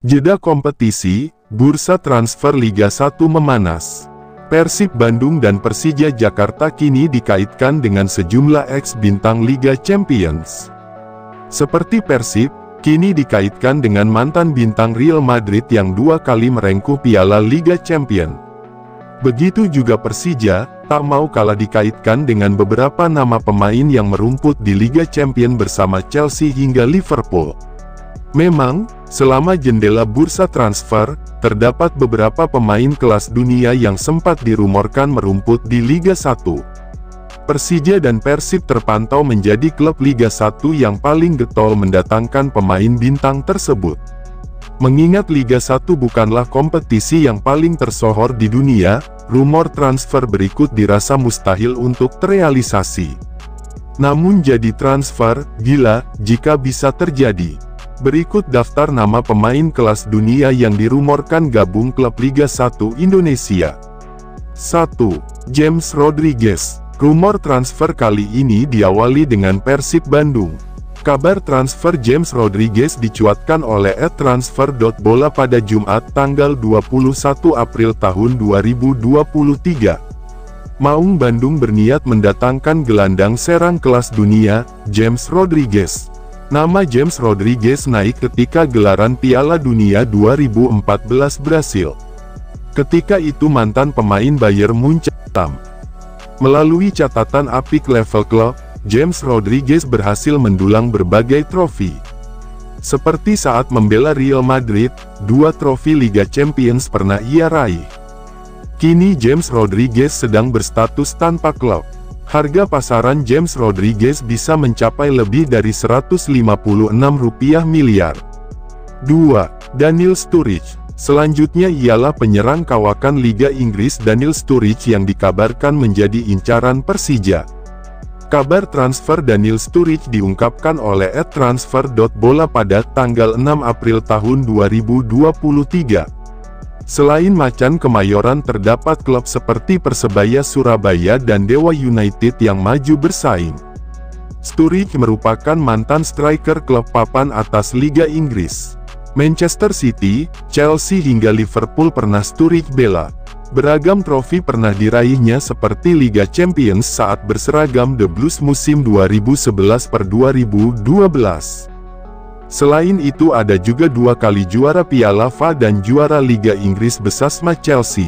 Jeda kompetisi, bursa transfer Liga 1 memanas. Persib Bandung dan Persija Jakarta kini dikaitkan dengan sejumlah ex-bintang Liga Champions. Seperti Persib, kini dikaitkan dengan mantan bintang Real Madrid yang 2 kali merengkuh Piala Liga Champions. Begitu juga Persija, tak mau kalah dikaitkan dengan beberapa nama pemain yang merumput di Liga Champions bersama Chelsea hingga Liverpool. Memang, selama jendela bursa transfer, terdapat beberapa pemain kelas dunia yang sempat dirumorkan merumput di Liga 1. Persija dan Persib terpantau menjadi klub Liga 1 yang paling getol mendatangkan pemain bintang tersebut. Mengingat Liga 1 bukanlah kompetisi yang paling tersohor di dunia, rumor transfer berikut dirasa mustahil untuk terrealisasi. Namun jadi transfer, gila, jika bisa terjadi. Berikut daftar nama pemain kelas dunia yang dirumorkan gabung klub Liga 1 Indonesia. 1. James Rodriguez. Rumor transfer kali ini diawali dengan Persib Bandung. Kabar transfer James Rodriguez dicuatkan oleh @transfer.bola pada Jumat tanggal 21 April tahun 2023. Maung Bandung berniat mendatangkan gelandang serang kelas dunia, James Rodriguez. Nama James Rodriguez naik ketika gelaran Piala Dunia 2014 Brasil. Ketika itu mantan pemain Bayern Munchen. Melalui catatan apik level klub, James Rodriguez berhasil mendulang berbagai trofi. Seperti saat membela Real Madrid, 2 trofi Liga Champions pernah ia raih. Kini James Rodriguez sedang berstatus tanpa klub. Harga pasaran James Rodriguez bisa mencapai lebih dari Rp156 miliar. 2. Daniel Sturridge. Selanjutnya ialah penyerang kawakan Liga Inggris Daniel Sturridge yang dikabarkan menjadi incaran Persija. Kabar transfer Daniel Sturridge diungkapkan oleh @transfer.bola pada tanggal 6 April tahun 2023. Selain Macan Kemayoran terdapat klub seperti Persebaya Surabaya dan Dewa United yang maju bersaing. Sturridge merupakan mantan striker klub papan atas Liga Inggris. Manchester City, Chelsea hingga Liverpool pernah Sturridge bela. Beragam trofi pernah diraihnya seperti Liga Champions saat berseragam The Blues musim 2011-2012. Selain itu ada juga 2 kali juara Piala FA dan juara Liga Inggris bersama Chelsea.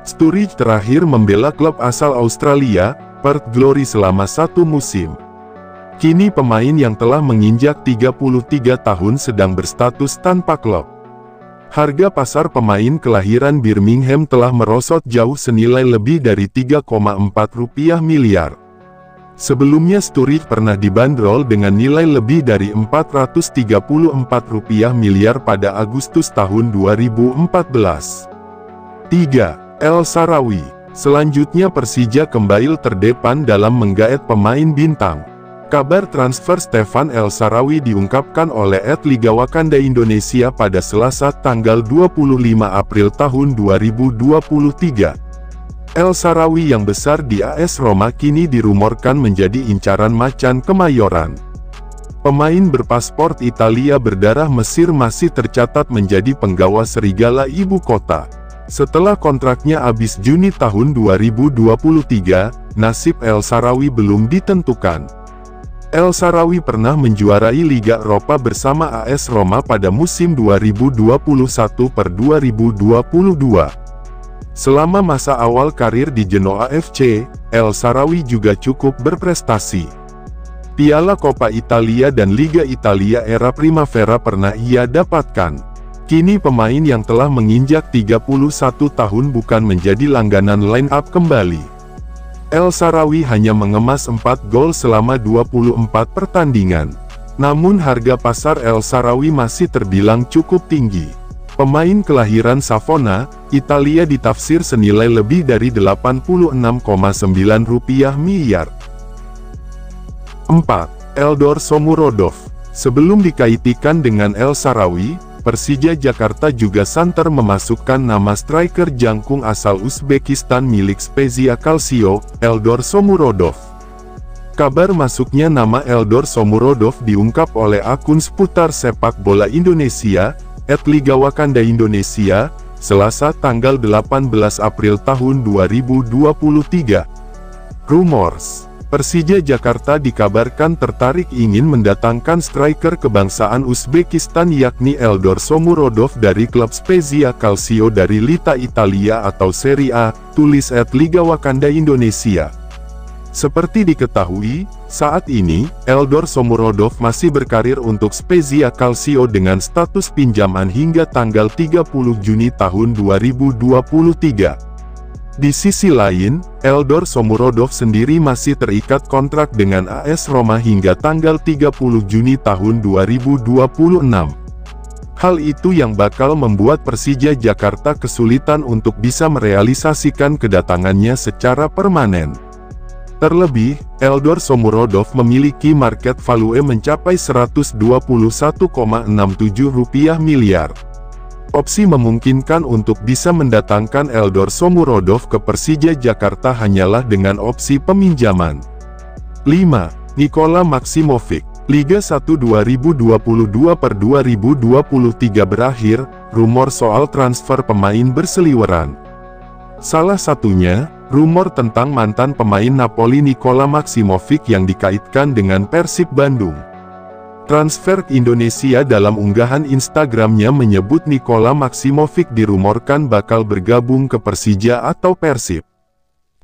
Sturridge terakhir membela klub asal Australia, Perth Glory selama 1 musim. Kini pemain yang telah menginjak 33 tahun sedang berstatus tanpa klub. Harga pasar pemain kelahiran Birmingham telah merosot jauh senilai lebih dari Rp3,4 miliar. Sebelumnya Sturridge pernah dibanderol dengan nilai lebih dari Rp434 miliar pada Agustus tahun 2014. 3. El Shaarawy. Selanjutnya Persija kembali terdepan dalam menggaet pemain bintang. Kabar transfer Stefan El Shaarawy diungkapkan oleh @Liga Wakanda Indonesia pada Selasa tanggal 25 April tahun 2023. El Shaarawy yang besar di AS Roma kini dirumorkan menjadi incaran Macan Kemayoran. Pemain berpaspor Italia berdarah Mesir masih tercatat menjadi penggawa serigala ibu kota. Setelah kontraknya habis Juni tahun 2023, nasib El Shaarawy belum ditentukan. El Shaarawy pernah menjuarai Liga Eropa bersama AS Roma pada musim 2021-2022. Selama masa awal karir di Genoa FC, El Shaarawy juga cukup berprestasi. Piala Coppa Italia dan Liga Italia era Primavera pernah ia dapatkan. Kini pemain yang telah menginjak 31 tahun bukan menjadi langganan line-up kembali. El Shaarawy hanya mengemas 4 gol selama 24 pertandingan. Namun harga pasar El Shaarawy masih terbilang cukup tinggi. Pemain kelahiran Savona, Italia ditafsir senilai lebih dari Rp86,9 miliar. 4. Eldor Shomurodov. Sebelum dikaitkan dengan El Shaarawy, Persija Jakarta juga santer memasukkan nama striker jangkung asal Uzbekistan milik Spezia Calcio, Eldor Shomurodov. Kabar masuknya nama Eldor Shomurodov diungkap oleh akun seputar sepak bola Indonesia, Liga Wakanda Indonesia, Selasa tanggal 18 April tahun 2023. Rumors. Persija Jakarta dikabarkan tertarik ingin mendatangkan striker kebangsaan Uzbekistan yakni Eldor Shomurodov dari klub Spezia Calcio dari Liga Italia atau Serie A, tulis Liga Wakanda Indonesia. Seperti diketahui, saat ini, Eldor Shomurodov masih berkarir untuk Spezia Calcio dengan status pinjaman hingga tanggal 30 Juni tahun 2023. Di sisi lain, Eldor Shomurodov sendiri masih terikat kontrak dengan AS Roma hingga tanggal 30 Juni tahun 2026. Hal itu yang bakal membuat Persija Jakarta kesulitan untuk bisa merealisasikan kedatangannya secara permanen. Terlebih, Eldor Shomurodov memiliki market value mencapai Rp121,67 miliar. Opsi memungkinkan untuk bisa mendatangkan Eldor Shomurodov ke Persija Jakarta hanyalah dengan opsi peminjaman. 5. Nikola Maksimovic. Liga 1 2022/2023 berakhir, rumor soal transfer pemain berseliweran. Salah satunya, rumor tentang mantan pemain Napoli Nikola Maksimovic yang dikaitkan dengan Persib Bandung. Transfer Indonesia dalam unggahan Instagramnya menyebut Nikola Maksimovic dirumorkan bakal bergabung ke Persija atau Persib.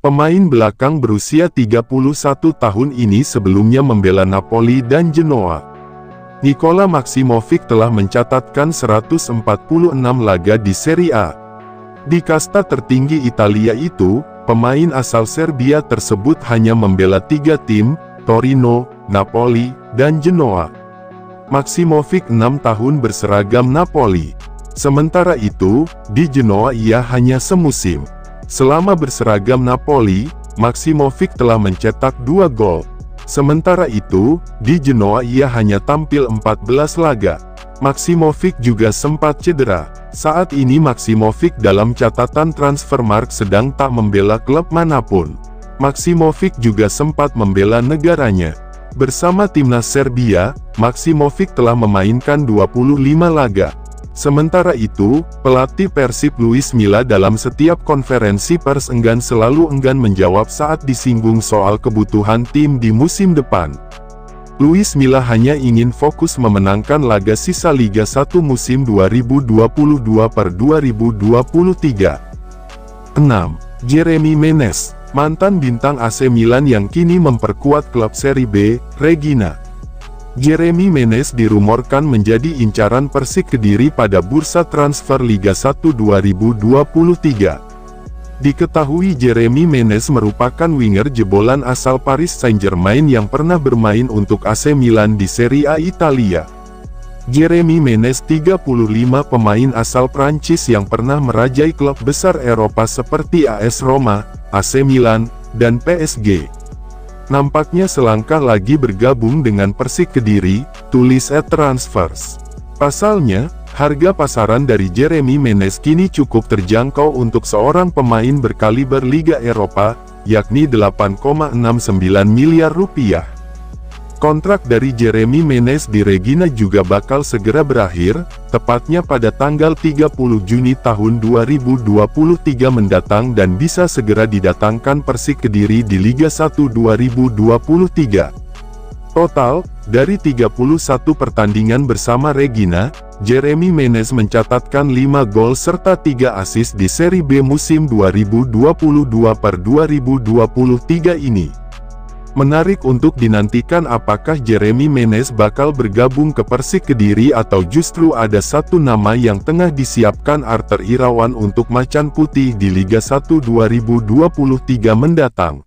Pemain belakang berusia 31 tahun ini sebelumnya membela Napoli dan Genoa. Nikola Maksimovic telah mencatatkan 146 laga di Serie A. Di kasta tertinggi Italia itu, pemain asal Serbia tersebut hanya membela 3 tim, Torino, Napoli, dan Genoa. Maksimovic 6 tahun berseragam Napoli. Sementara itu, di Genoa ia hanya semusim. Selama berseragam Napoli, Maksimovic telah mencetak 2 gol. Sementara itu, di Genoa ia hanya tampil 14 laga. Maksimovic juga sempat cedera. Saat ini Maksimovic dalam catatan Transfermarkt sedang tak membela klub manapun. Maksimovic juga sempat membela negaranya. Bersama timnas Serbia, Maksimovic telah memainkan 25 laga. Sementara itu, pelatih Persib Luis Milla dalam setiap konferensi pers selalu enggan menjawab saat disinggung soal kebutuhan tim di musim depan. Luis Milla hanya ingin fokus memenangkan laga sisa Liga 1 musim 2022/2023. 6. Jeremy Menez. Mantan bintang AC Milan yang kini memperkuat klub Serie B, Reggina. Jeremy Menez dirumorkan menjadi incaran Persik Kediri pada bursa transfer Liga 1 2023. Diketahui Jeremy Menez merupakan winger jebolan asal Paris Saint-Germain yang pernah bermain untuk AC Milan di Serie A Italia. Jeremy Menez 35 pemain asal Prancis yang pernah merajai klub besar Eropa seperti AS Roma, AC Milan, dan PSG. Nampaknya selangkah lagi bergabung dengan Persik Kediri, tulis @transfers. Pasalnya, harga pasaran dari Jeremy Menez kini cukup terjangkau untuk seorang pemain berkaliber Liga Eropa, yakni Rp8,69 miliar. Kontrak dari Jeremy Menez di Reggina juga bakal segera berakhir, tepatnya pada tanggal 30 Juni tahun 2023 mendatang dan bisa segera didatangkan Persik Kediri di Liga 1 2023. Total, dari 31 pertandingan bersama Reggina, Jeremy Menez mencatatkan 5 gol serta 3 assist di Serie B musim 2022/2023 ini. Menarik untuk dinantikan apakah Jeremy Menez bakal bergabung ke Persik Kediri atau justru ada satu nama yang tengah disiapkan Arthur Irawan untuk Macan Putih di Liga 1 2023 mendatang.